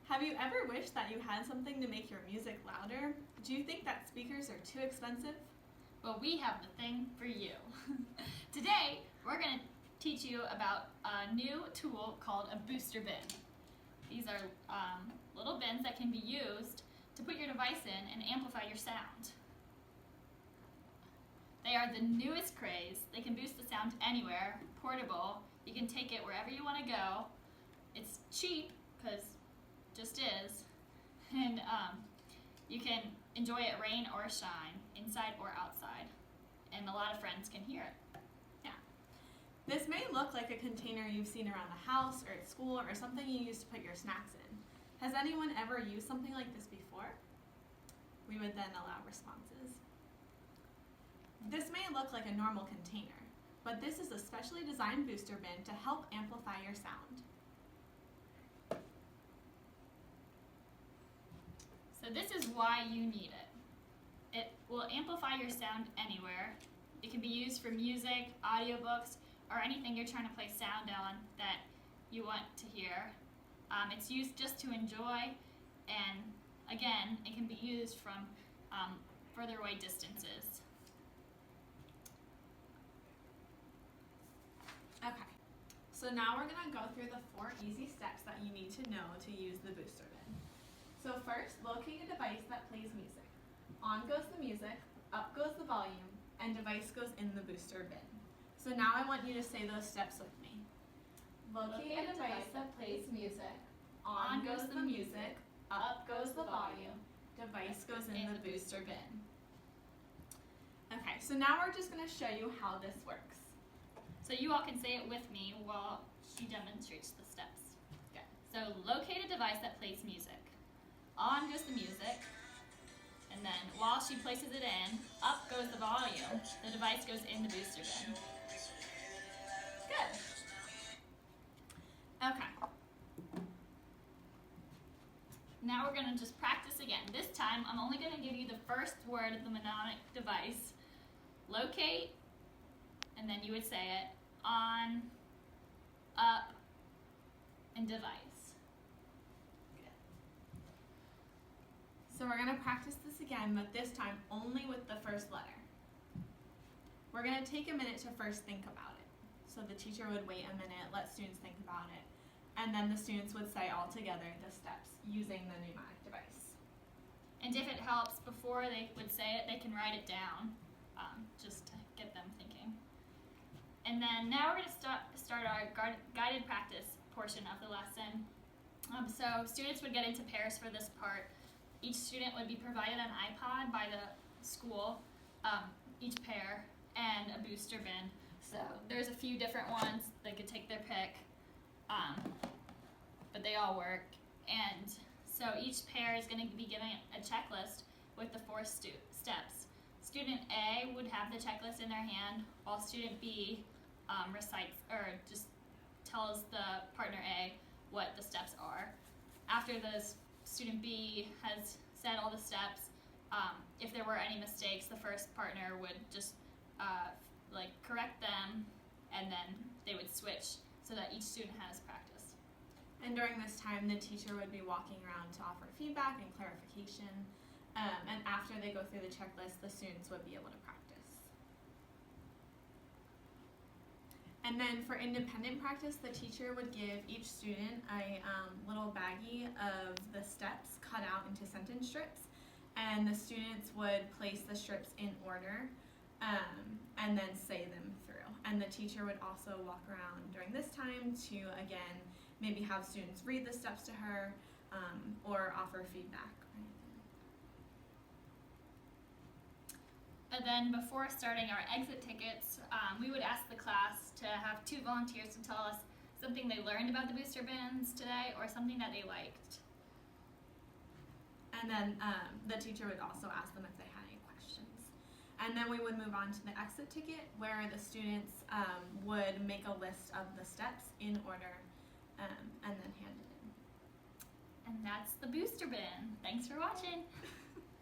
Have you ever wished that you had something to make your music louder? Do you think that speakers are too expensive? Well, we have the thing for you. Today, we're going to teach you about a new tool called a booster bin. These are little bins that can be used to put your device in and amplify your sound. They are the newest craze. They can boost the sound anywhere, portable. You can take it wherever you want to go. It's cheap, because just is. And you can enjoy it rain or shine, inside or outside. And a lot of friends can hear it. Yeah. This may look like a container you've seen around the house or at school or something you use to put your snacks in. Has anyone ever used something like this before? We would then allow responses. This may look like a normal container, but this is a specially designed booster bin to help amplify your sound. So this is why you need it. It will amplify your sound anywhere. It can be used for music, audiobooks, or anything you're trying to play sound on that you want to hear. It's used just to enjoy, and again, it can be used from further away distances. Okay, so now we're going to go through the 4 easy steps that you need to know to use the booster bin. So first, locate a device that plays music. On goes the music, up goes the volume, and device goes in the booster bin. So now I want you to say those steps with me. Locate a device that plays music. On goes the music, up goes the volume, device goes in the booster bin. Okay, so now we're just going to show you how this works. So you all can say it with me while she demonstrates the steps. Okay. So locate a device that plays music. On goes the music, and then while she places it in, up goes the volume. The device goes in the booster bin. Good. Okay. Now we're going to just practice again. This time, I'm only going to give you the first word of the mnemonic device. Locate, and then you would say it, on, up, and device. Good. So we're going to practice this again, but this time only with the first letter. We're going to take a minute to first think about it. So the teacher would wait a minute, let students think about it, and then the students would say all together the steps using the mnemonic device. And if it helps, before they would say it, they can write it down, just to get them thinking. And then now we're going to start our guided practice portion of the lesson. So students would get into pairs for this part. Each student would be provided an iPod by the school, each pair, and a booster bin. So there's a few different ones. They could take their pick, but they all work. And so each pair is going to be given a checklist with the 4 steps. Student A would have the checklist in their hand, while student B recites or just tells the partner A what the steps are. After the student B has said all the steps, if there were any mistakes, the first partner would just correct them, and then they would switch so that each student has practice. And during this time, the teacher would be walking around to offer feedback and clarification. And after they go through the checklist, the students would be able to practice. And then for independent practice, the teacher would give each student a little baggie of the steps cut out into sentence strips, and the students would place the strips in order and then say them through. And the teacher would also walk around during this time to, again, maybe have students read the steps to her or offer feedback. And then before starting our exit tickets, we would ask the class to have 2 volunteers to tell us something they learned about the booster bins today or something that they liked. And then the teacher would also ask them if they had any questions. And then we would move on to the exit ticket, where the students would make a list of the steps in order and then hand it in. And that's the booster bin. Thanks for watching.